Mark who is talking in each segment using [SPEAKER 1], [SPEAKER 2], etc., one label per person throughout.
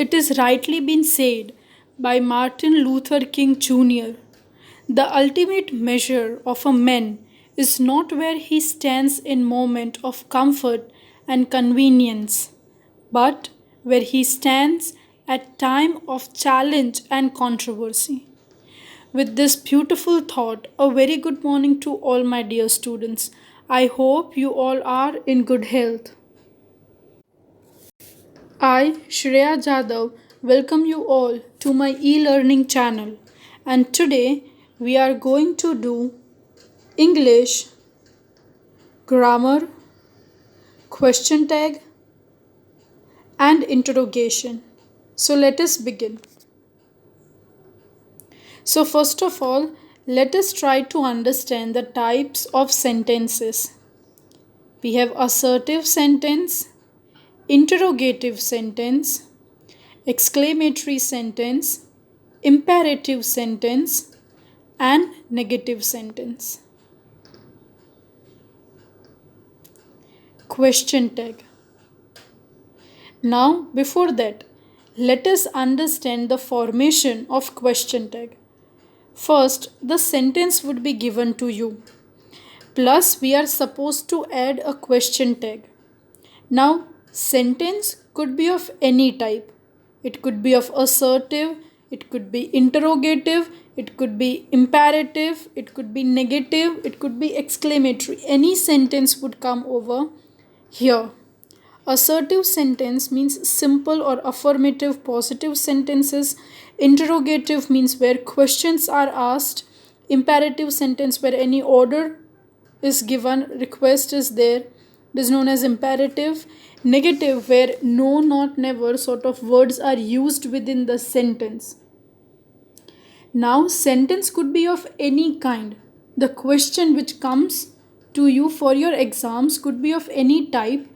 [SPEAKER 1] It is rightly been said by Martin Luther King Jr. The ultimate measure of a man is not where he stands in moment of comfort and convenience, but where he stands at time of challenge and controversy. With this beautiful thought, a very good morning to all my dear students. I hope you all are in good health. I, Shreya Jadhav, welcome you all to my e-learning channel. And today we are going to do English, grammar, question tag, and interrogation. So let us begin. So first of all, let us try to understand the types of sentences. We have assertive sentence, interrogative sentence, exclamatory sentence, imperative sentence, and negative sentence. Question tag. Now, before that, let us understand the formation of question tag. First, the sentence would be given to you. Plus, we are supposed to add a question tag. Now, sentence could be of any type. It could be of assertive, it could be interrogative, it could be imperative, it could be negative, it could be exclamatory. Any sentence would come over here. Assertive sentence means simple or affirmative positive sentences. Interrogative means where questions are asked. Imperative sentence where any order is given, request is there. It is known as imperative. Negative where no, not, never sort of words are used within the sentence. Now, sentence could be of any kind. The question which comes to you for your exams could be of any type,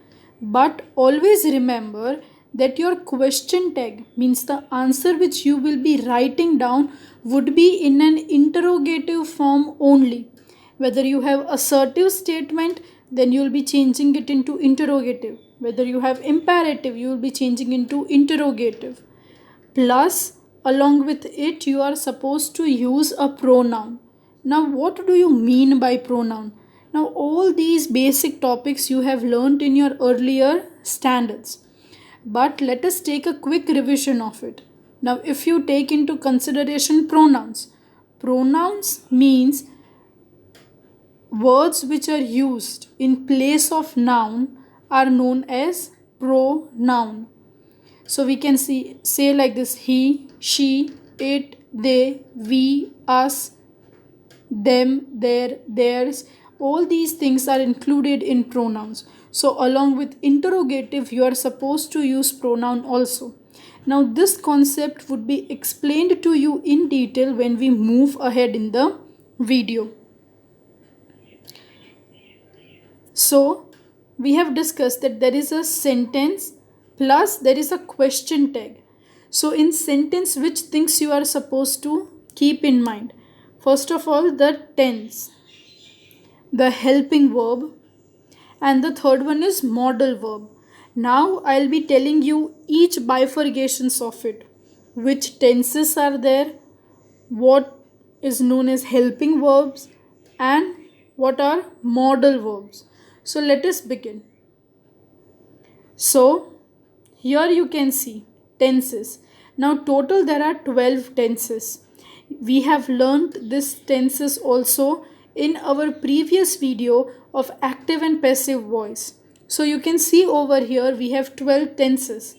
[SPEAKER 1] but always remember that your question tag means the answer which you will be writing down would be in an interrogative form only. Whether you have assertive statement, then you will be changing it into interrogative. Whether you have imperative, you will be changing into interrogative. Plus, along with it, you are supposed to use a pronoun. Now, what do you mean by pronoun? Now, all these basic topics you have learned in your earlier standards. But let us take a quick revision of it. Now, if you take into consideration pronouns means words which are used in place of noun are known as pronoun. So we can say like this: he, she, it, they, we, us, them, their, theirs. All these things are included in pronouns. So along with interrogative, you are supposed to use pronoun also. Now this concept would be explained to you in detail when we move ahead in the video. So we have discussed that there is a sentence plus there is a question tag. So in sentence, which things you are supposed to keep in mind? First of all, the tense, the helping verb, and the third one is modal verb. Now I'll be telling you each bifurcations of it. Which tenses are there, what is known as helping verbs, and what are modal verbs. So let us begin. So here you can see tenses. Now total there are 12 tenses. We have learned this tenses also in our previous video of active and passive voice. So you can see over here we have 12 tenses.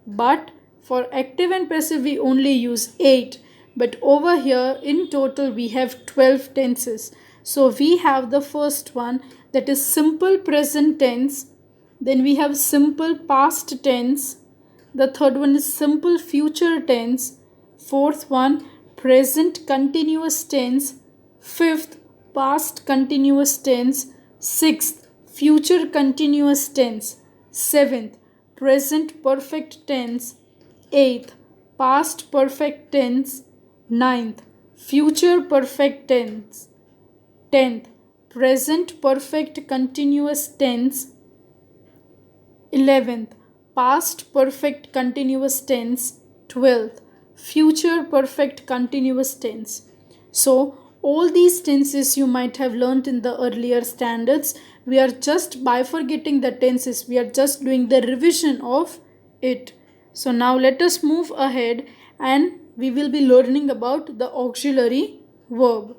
[SPEAKER 1] But for active and passive we only use 8. But over here in total we have 12 tenses. So we have the first one, that is simple present tense. Then we have simple past tense. The third one is simple future tense. Fourth one, present continuous tense. Fifth, past continuous tense. Sixth, future continuous tense. Seventh, present perfect tense. Eighth, past perfect tense. Ninth, future perfect tense. 10th, present perfect continuous tense. 11th, past perfect continuous tense. 12th, future perfect continuous tense. So all these tenses you might have learnt in the earlier standards. We are just bifurcating the tenses. We are just doing the revision of it. So now let us move ahead and we will be learning about the auxiliary verb.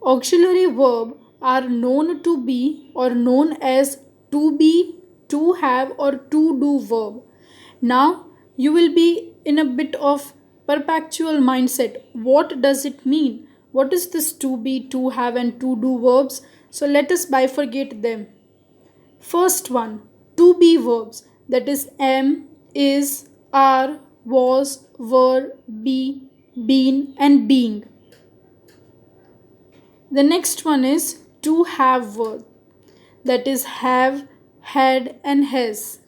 [SPEAKER 1] Auxiliary verb are known to be or known as to be, to have or to do verb. Now you will be in a bit of perpetual mindset. What does it mean? What is this to be, to have and to do verbs? So let us bifurcate them. First one, to be verbs, that is am, is, are, was, were, be, been and being. The next one is to have verb, that is have, had and has.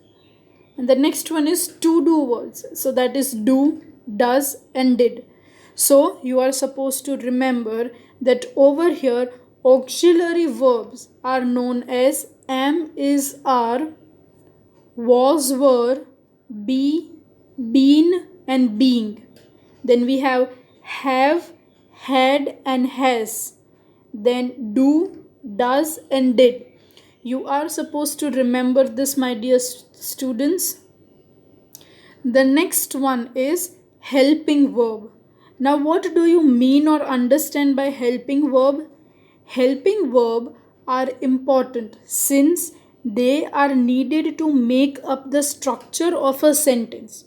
[SPEAKER 1] And the next one is to do words, so that is do, does and did. So you are supposed to remember that over here auxiliary verbs are known as am, is, are, was, were, be, been and being. Then we have, had and has. Then do, does and did. You are supposed to remember this, my dear students. The next one is helping verb. Now what do you mean or understand by helping verb? Helping verb are important since they are needed to make up the structure of a sentence.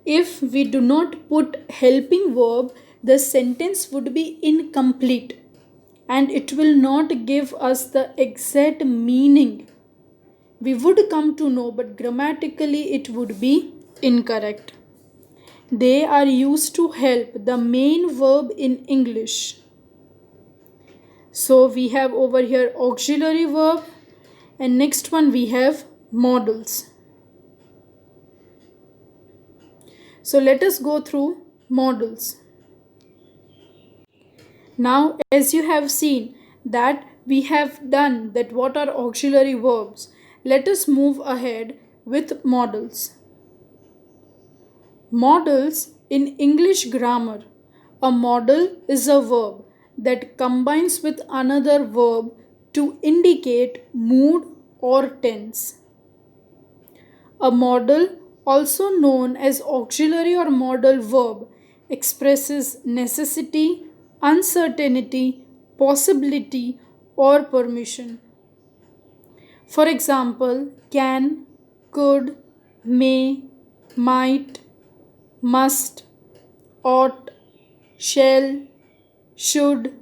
[SPEAKER 1] If we do not put helping verb, the sentence would be incomplete and it will not give us the exact meaning we would come to know, but grammatically it would be incorrect. They are used to help the main verb in English. So we have over here auxiliary verb, and next one we have modals. So let us go through modals. Now as you have seen that we have done that what are auxiliary verbs, let us move ahead with modals. Modals in English grammar. A modal is a verb that combines with another verb to indicate mood or tense. A modal, also known as auxiliary or modal verb, expresses necessity, uncertainty, possibility or permission. For example, can, could, may, might, must, ought, shall, should,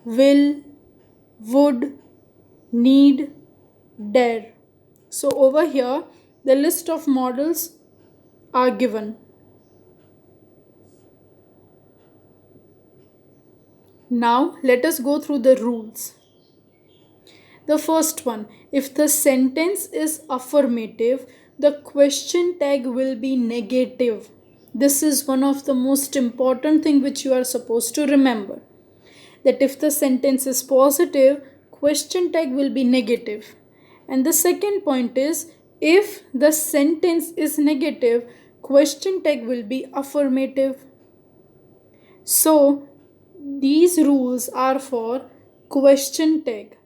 [SPEAKER 1] will, would, need, dare. So over here the list of modals are given. Now let us go through the rules. The first one, if the sentence is affirmative, the question tag will be negative. This is one of the most important thing which you are supposed to remember. That if the sentence is positive, question tag will be negative. And the second point is, if the sentence is negative, question tag will be affirmative. So these rules are for question tag.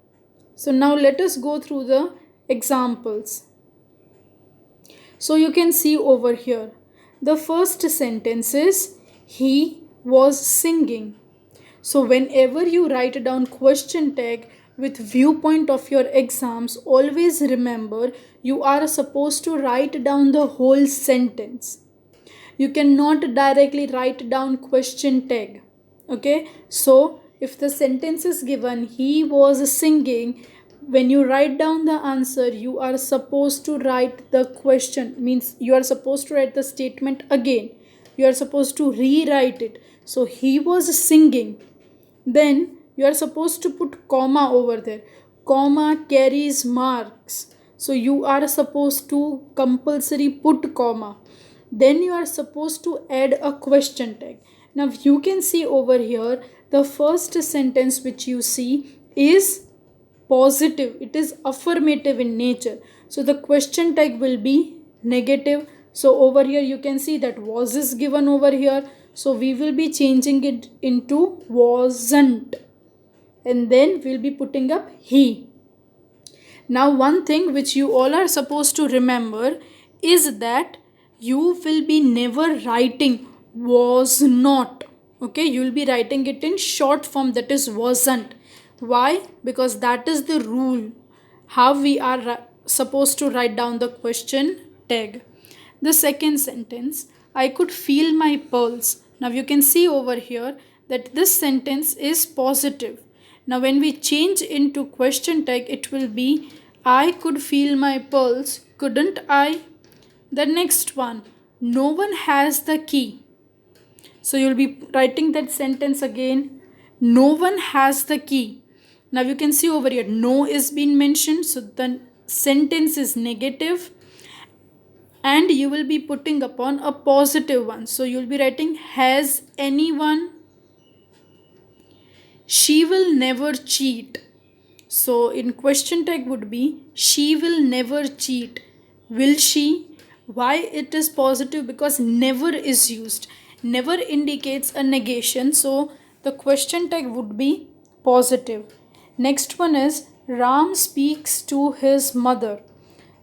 [SPEAKER 1] So now let us go through the examples. So you can see over here, the first sentence is he was singing. So whenever you write down question tag with viewpoint of your exams, always remember you are supposed to write down the whole sentence. You cannot directly write down question tag. Okay, so if the sentence is given he was singing, when you write down the answer you are supposed to write the question, means you are supposed to write the statement again. You are supposed to rewrite it. So he was singing, then you are supposed to put comma over there. Comma carries marks, so you are supposed to compulsory put comma. Then you are supposed to add a question tag. Now you can see over here the first sentence which you see is positive, it is affirmative in nature. So the question tag will be negative. So over here you can see that was is given over here. So we will be changing it into wasn't. And then we'll be putting up he. Now one thing which you all are supposed to remember is that you will be never writing was not. Okay, you will be writing it in short form, that is wasn't. Why? Because that is the rule how we are supposed to write down the question tag. The second sentence, I could feel my pulse. Now you can see over here that this sentence is positive. Now when we change into question tag, it will be I could feel my pulse, couldn't I? The next one, no one has the key. So you'll be writing that sentence again. No one has the key. Now you can see over here, no is being mentioned. So the sentence is negative. And you will be putting upon a positive one. So you'll be writing, has anyone? She will never cheat. So in question tag would be, she will never cheat. Will she? Why it is positive? Because never is used. Never indicates a negation. So the question tag would be positive. Next one is, Ram speaks to his mother.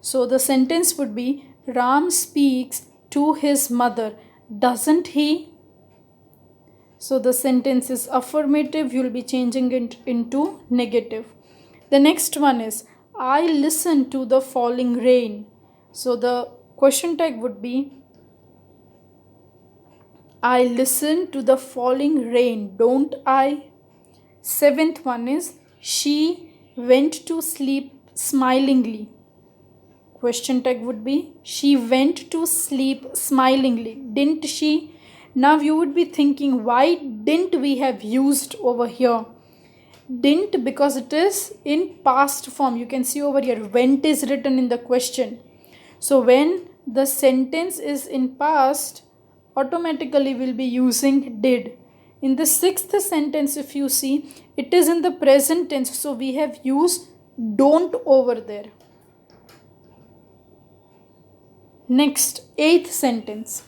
[SPEAKER 1] So the sentence would be, Ram speaks to his mother, doesn't he? So the sentence is affirmative. You will be changing it into negative. The next one is, I listen to the falling rain. So the question tag would be, I listen to the falling rain, don't I? Seventh one is, she went to sleep smilingly. Question tag would be, she went to sleep smilingly, didn't she? Now you would be thinking, why didn't we have used over here? Didn't, because it is in past form. You can see over here, went is written in the question. So when the sentence is in past, automatically we'll be using did. In the sixth sentence, if you see, it is in the present tense. So we have used don't over there. Next, eighth sentence.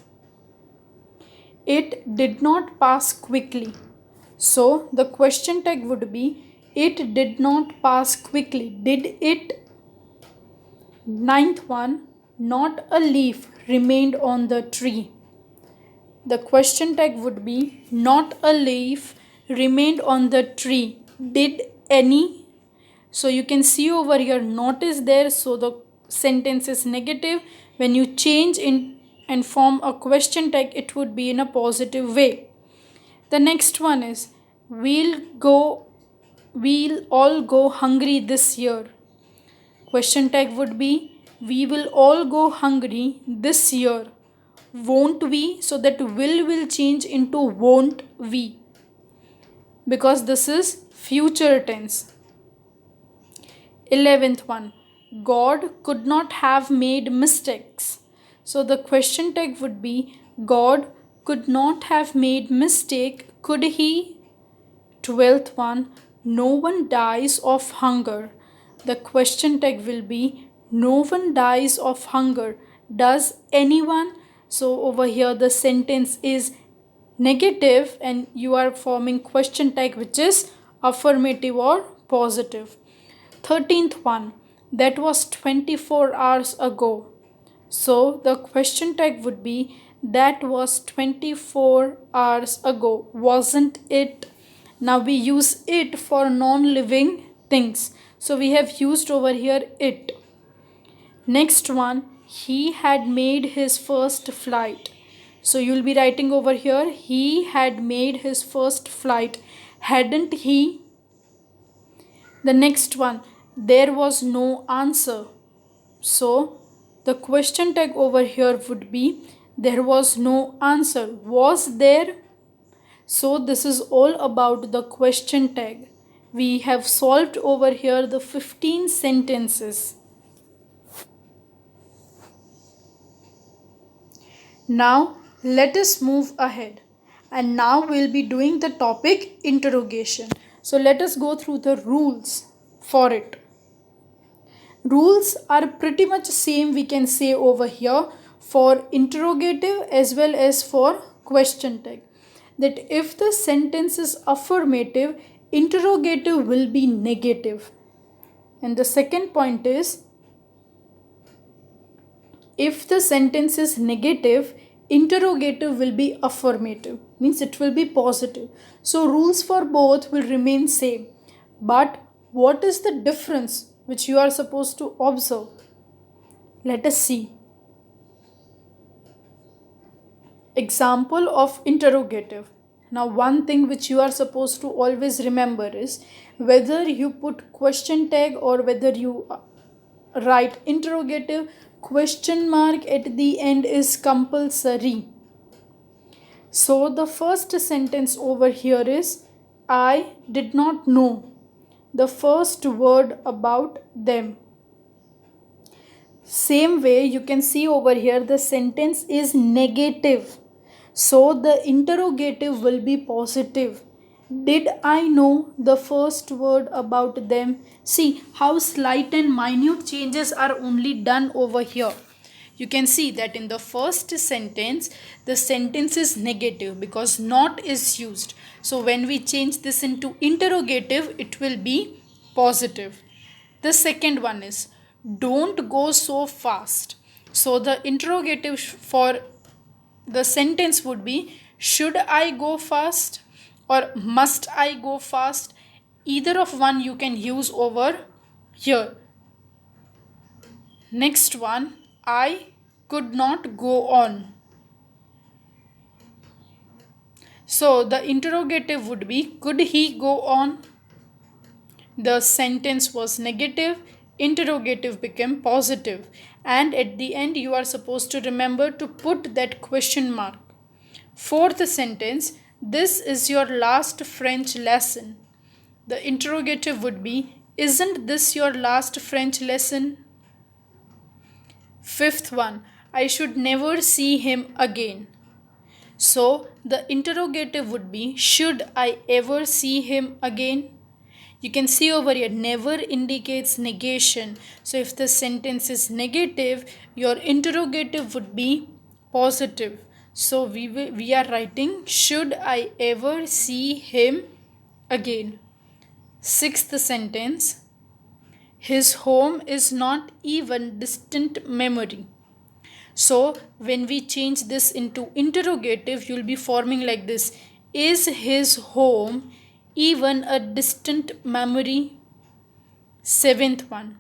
[SPEAKER 1] It did not pass quickly. So the question tag would be, it did not pass quickly. Did it? Ninth one, not a leaf remained on the tree. The question tag would be, not a leaf remained on the tree. Did any? So you can see over here, not is there. So the sentence is negative. When you change in and form a question tag, it would be in a positive way. The next one is, we'll all go hungry this year. Question tag would be, we will all go hungry this year. Won't we? So that will change into won't we, because this is future tense. 11th one, God could not have made mistakes. So the question tag would be, God could not have made mistake, could he? 12th one, no one dies of hunger. The question tag will be, no one dies of hunger, does anyone? So over here the sentence is negative and you are forming question tag which is affirmative or positive. 13th one, that was 24 hours ago. So the question tag would be, that was 24 hours ago, wasn't it? Now we use it for non-living things. So we have used over here it. Next one, he had made his first flight. So you'll be writing over here, he had made his first flight, hadn't he? The next one, there was no answer. So the question tag over here would be, there was no answer, was there? So this is all about the question tag. We have solved over here the 15 sentences. Now let us move ahead, and now we'll be doing the topic interrogation. So let us go through the rules for it. Rules are pretty much same, we can say over here, for interrogative as well as for question tag. That if the sentence is affirmative, interrogative will be negative. And the second point is, if the sentence is negative, interrogative will be affirmative, means it will be positive. So rules for both will remain same. But what is the difference which you are supposed to observe? Let us see. Example of interrogative. Now one thing which you are supposed to always remember is, whether you put question tag or whether you write interrogative, question mark at the end is compulsory. So the first sentence over here is, I did not know the first word about them. Same way you can see over here the sentence is negative. So the interrogative will be positive. Did I know the first word about them? See how slight and minute changes are only done over here. You can see that in the first sentence, the sentence is negative because not is used. So when we change this into interrogative, it will be positive. The second one is, don't go so fast. So the interrogative for the sentence would be, should I go fast or must I go fast? Either of one you can use over here. Next one, I could not go on. So the interrogative would be, could he go on? The sentence was negative, interrogative became positive, and at the end you are supposed to remember to put that question mark. Fourth sentence, this is your last French lesson. The interrogative would be, isn't this your last French lesson? Fifth one, I should never see him again. So the interrogative would be, should I ever see him again? You can see over here, never indicates negation. So if the sentence is negative, your interrogative would be positive. So we are writing, should I ever see him again? Sixth sentence, his home is not even distant memory. So when we change this into interrogative, you will be forming like this, is his home even a distant memory? Seventh one,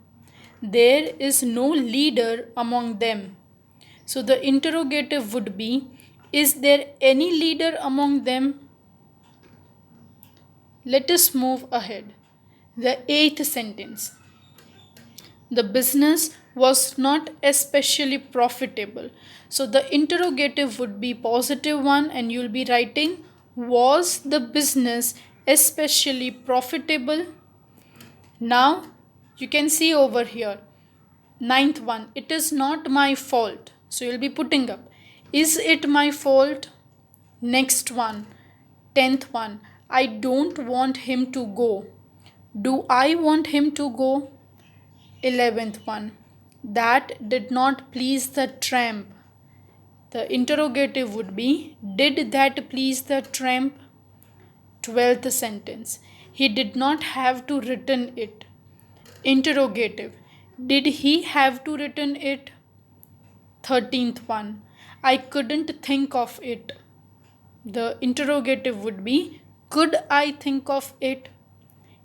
[SPEAKER 1] there is no leader among them. So the interrogative would be, is there any leader among them? Let us move ahead. The eighth sentence, the business was not especially profitable. So the interrogative would be positive one and you will be writing, was the business especially profitable? Now you can see over here, ninth one, it is not my fault. So you will be putting up, is it my fault? Next one, 10th one, I don't want him to go. Do I want him to go? 11th one, that did not please the tramp. The interrogative would be, did that please the tramp? 12th sentence, he did not have to return it. Interrogative, did he have to return it? 13th one, I couldn't think of it. The interrogative would be, could I think of it?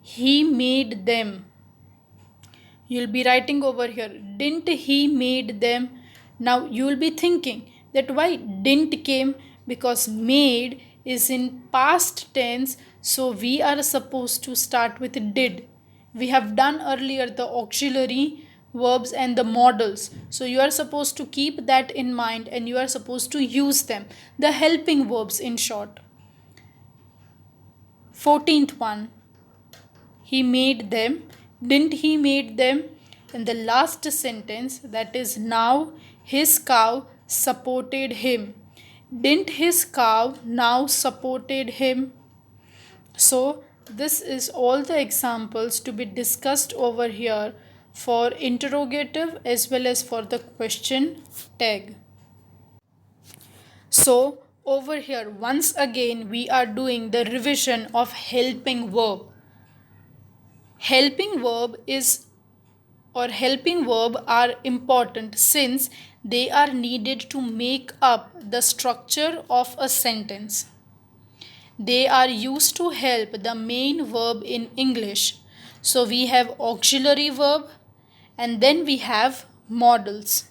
[SPEAKER 1] He made them. You'll be writing over here, didn't he made them? Now you will be thinking that why didn't came, because made is in past tense, so we are supposed to start with did. We have done earlier the auxiliary verbs and the modals, so you are supposed to keep that in mind and you are supposed to use them, the helping verbs in short. 14th one, he made them, didn't he made them? And the last sentence, that is now his cow supported him. Didn't his cow now supported him? So this is all the examples to be discussed over here for interrogative as well as for the question tag. So over here once again we are doing the revision of helping verb. Helping verb is or helping verb are important since they are needed to make up the structure of a sentence. They are used to help the main verb in English. So we have auxiliary verb and then we have modals.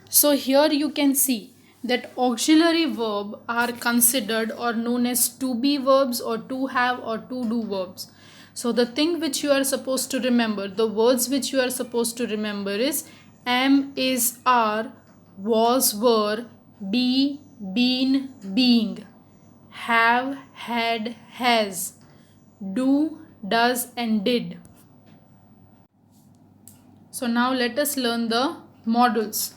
[SPEAKER 1] So here you can see that auxiliary verb are considered or known as to be verbs or to have or to do verbs. So the thing which you are supposed to remember, the words which you are supposed to remember is am, is, are, was, were, be, been, being, have, had, has, do, does and did. So now let us learn the modals.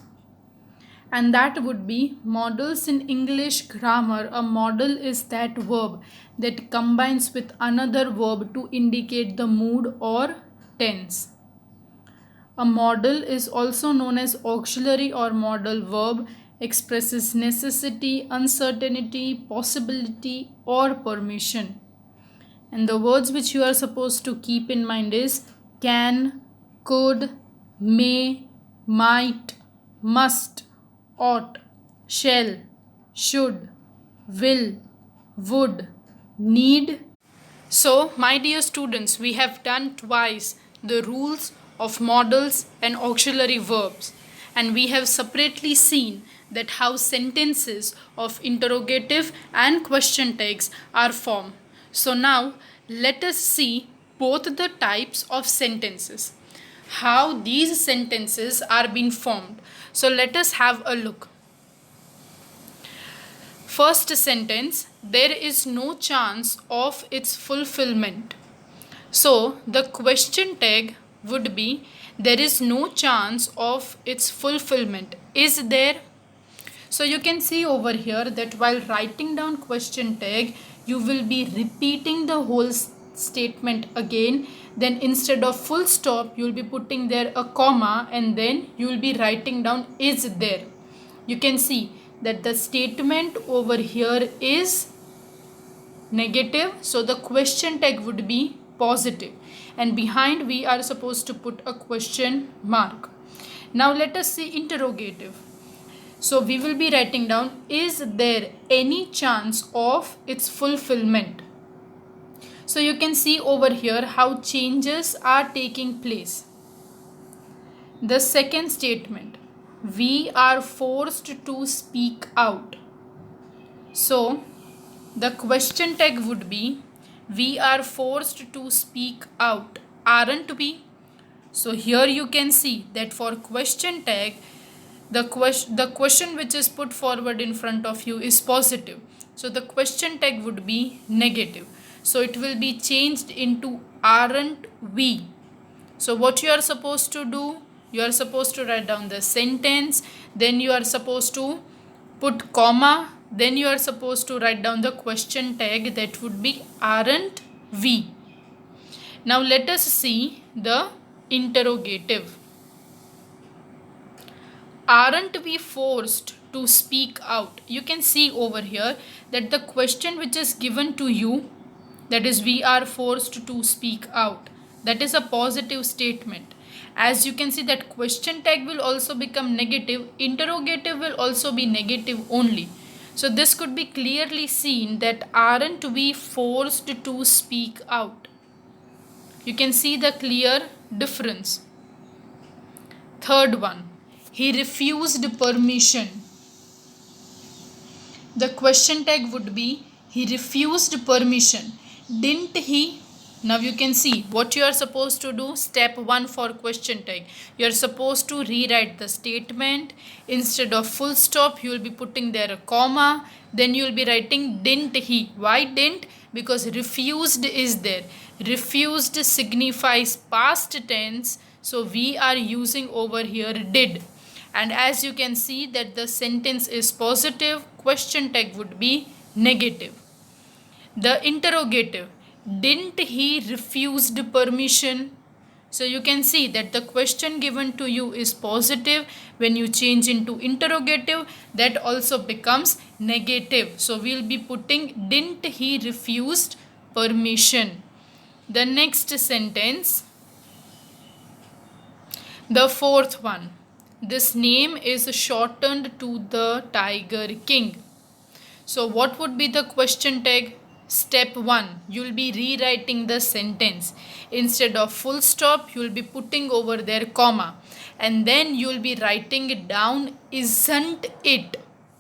[SPEAKER 1] And that would be modals in English grammar. A modal is that verb that combines with another verb to indicate the mood or tense. A modal is also known as auxiliary or modal verb, expresses necessity, uncertainty, possibility or permission. And the words which you are supposed to keep in mind is can, could, may, might, must, ought, shall, should, will, would, need. So, my dear students, we have done twice the rules of modals and auxiliary verbs, and we have separately seen that how sentences of interrogative and question tags are formed. So now let us see both the types of sentences, how these sentences are being formed. So let us have a look. First sentence, there is no chance of its fulfillment. So the question tag would be there is no chance of its fulfillment. Is there? So you can see over here that while writing down question tag, you will be repeating the whole statement again. Then instead of full stop, you will be putting there a comma and then you will be writing down is there. You can see that the statement over here is negative. So the question tag would be positive. And behind we are supposed to put a question mark. Now let us see interrogative. So we will be writing down is there any chance of its fulfillment. So you can see over here how changes are taking place. The second statement, we are forced to speak out. So the question tag would be we are forced to speak out, aren't we? So here you can see that for question tag, the question which is put forward in front of you is positive. So the question tag would be negative. So it will be changed into aren't we. So what you are supposed to do, you are supposed to write down the sentence, then you are supposed to put comma, then you are supposed to write down the question tag, that would be aren't we. Now let us see the interrogative. Aren't we forced to speak out? You can see over here that the question which is given to you, that is we are forced to speak out, that is a positive statement. As you can see that question tag will also become negative, interrogative will also be negative only. So this could be clearly seen that aren't we forced to speak out. You can see the clear difference. Third one, he refused permission. The question tag would be he refused permission. Didn't he? Now you can see what you are supposed to do. Step 1 for question tag. You are supposed to rewrite the statement. Instead of full stop, you will be putting there a comma. Then you will be writing didn't he. Why didn't? Because refused is there. Refused signifies past tense. So we are using over here did. And as you can see that the sentence is positive, question tag would be negative. The interrogative, didn't he refused permission? So you can see that the question given to you is positive. When you change into interrogative, that also becomes negative. So we'll be putting didn't he refused permission. The next sentence, the fourth one. This name is shortened to the Tiger King. So what would be the question tag? Step 1, you'll be rewriting the sentence. Instead of full stop, you'll be putting over there comma. And then you'll be writing it down, isn't it?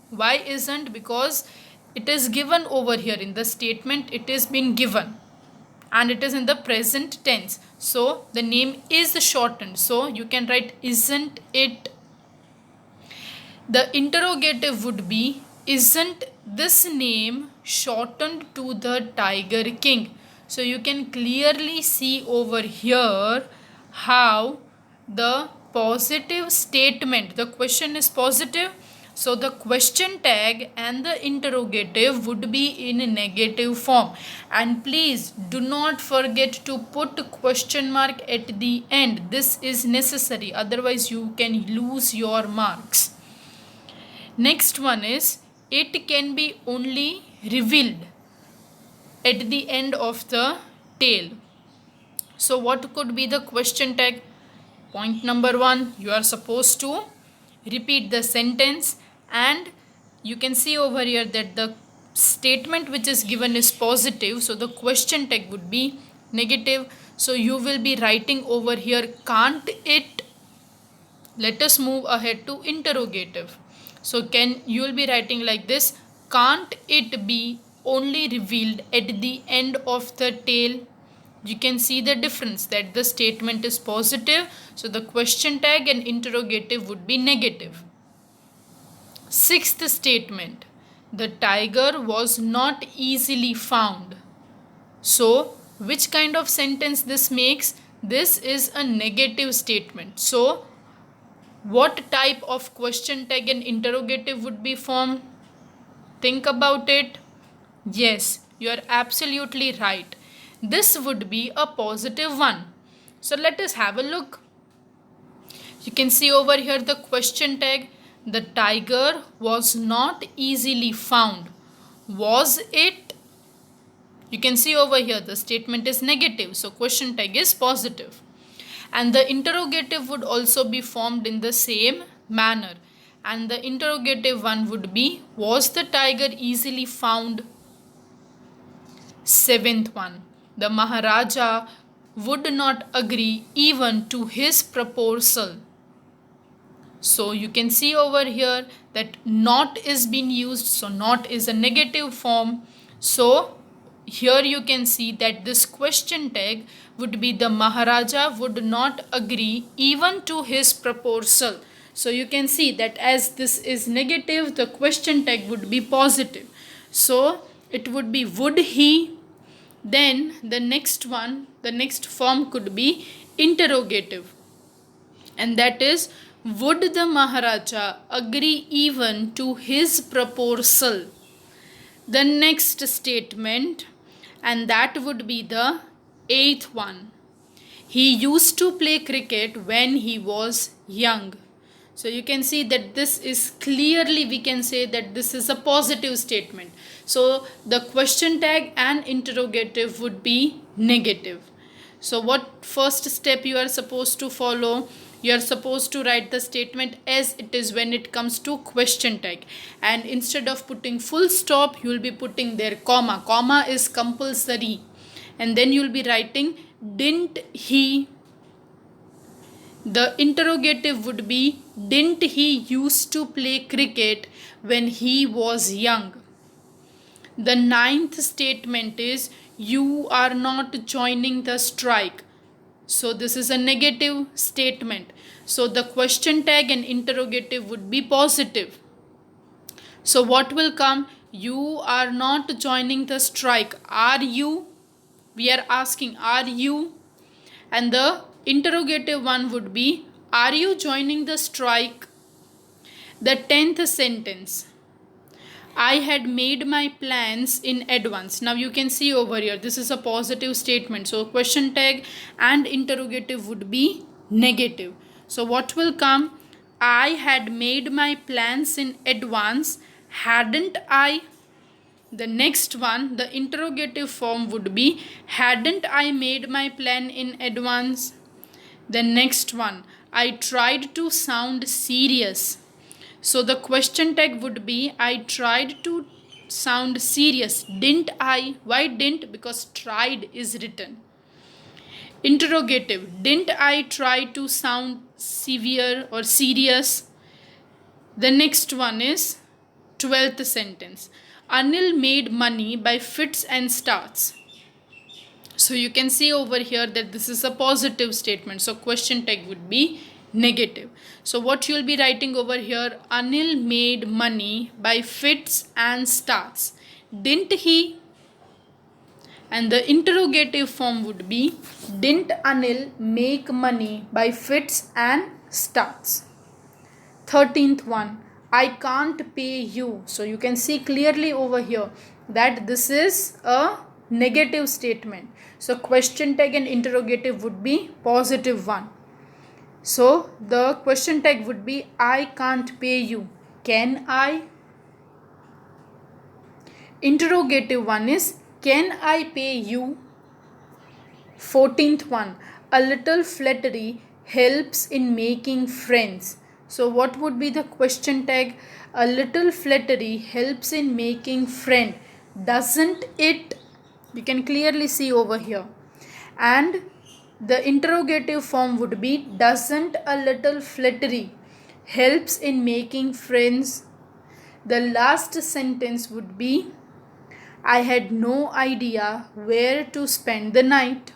[SPEAKER 1] Why isn't? Because it is given over here in the statement, it is been given. And it is in the present tense. So the name is shortened. So you can write, isn't it? The interrogative would be, isn't this name shortened to the Tiger King? So you can clearly see over here how the positive statement, the question is positive, so the question tag and the interrogative would be in negative form. And please do not forget to put question mark at the end. This is necessary, otherwise you can lose your marks. Next one is, it can be only revealed at the end of the tale. So what could be the question tag? Point number 1, you are supposed to repeat the sentence, and you can see over here that the statement which is given is positive, so the question tag would be negative. So you will be writing over here, can't it? Let us move ahead to interrogative. So you will be writing like this, can't it be only revealed at the end of the tale? You can see the difference, that the statement is positive, so the question tag and interrogative would be negative. Sixth statement, the tiger was not easily found. So which kind of sentence this makes? This is a negative statement. So what type of question tag and interrogative would be formed? Think about it. Yes, you are absolutely right. This would be a positive one. So let us have a look. You can see over here the question tag. The tiger was not easily found. Was it? You can see over here the statement is negative. So question tag is positive. And the interrogative would also be formed in the same manner. And the interrogative one would be, was the tiger easily found? Seventh one, the Maharaja would not agree even to his proposal. So you can see over here that not is being used. So not is a negative form. So here you can see that this question tag would be, the Maharaja would not agree even to his proposal. So you can see that as this is negative, the question tag would be positive. So it would be, would he? Then the next one, the next form could be interrogative. And that is, would the Maharaja agree even to his proposal? The next statement, and that would be the eighth one. He used to play cricket when he was young. So you can see that this is clearly, we can say that this is a positive statement. So the question tag and interrogative would be negative. So what first step you are supposed to follow? You are supposed to write the statement as it is when it comes to question tag, and instead of putting full stop, you will be putting there comma. Comma is compulsory. And then you will be writing, didn't he? The interrogative would be, didn't he used to play cricket when he was young? The ninth statement is, you are not joining the strike. So this is a negative statement. So the question tag and interrogative would be positive. So what will come? You are not joining the strike. Are you? We are asking, are you? And the interrogative one would be, are you joining the strike? The 10th sentence. I had made my plans in advance. Now you can see over here, this is a positive statement. So question tag and interrogative would be negative. So what will come? I had made my plans in advance. Hadn't I? The next one, the interrogative form would be, hadn't I made my plan in advance? The next one, I tried to sound serious. So the question tag would be, I tried to sound serious. Didn't I? Why didn't? Because tried is written. Interrogative, didn't I try to sound severe or serious? The next one is 12th sentence. Anil made money by fits and starts. So you can see over here that this is a positive statement. So question tag would be negative. So what you will be writing over here, Anil made money by fits and starts. Didn't he? And the interrogative form would be, didn't Anil make money by fits and starts? 13th one, I can't pay you. So you can see clearly over here that this is a negative statement. So question tag and interrogative would be positive one. So the question tag would be, I can't pay you. Can I? Interrogative one is, can I pay you? 14th one, a little flattery helps in making friends. So what would be the question tag? A little flattery helps in making friend. Doesn't it? You can clearly see over here. And the interrogative form would be, doesn't a little flattery helps in making friends? The last sentence would be, I had no idea where to spend the night.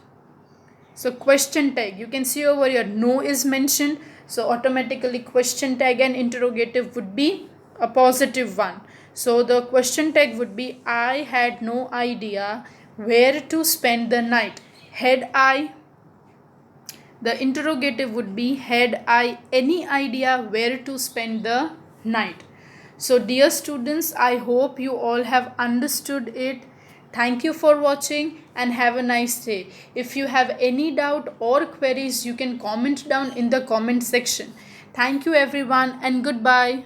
[SPEAKER 1] So question tag, you can see over here, no is mentioned. So automatically question tag and interrogative would be a positive one. So the question tag would be, I had no idea where to spend the night. Had I? The interrogative would be, had I any idea where to spend the night? So dear students, I hope you all have understood it. Thank you for watching and have a nice day. If you have any doubt or queries, you can comment down in the comment section. Thank you everyone and goodbye.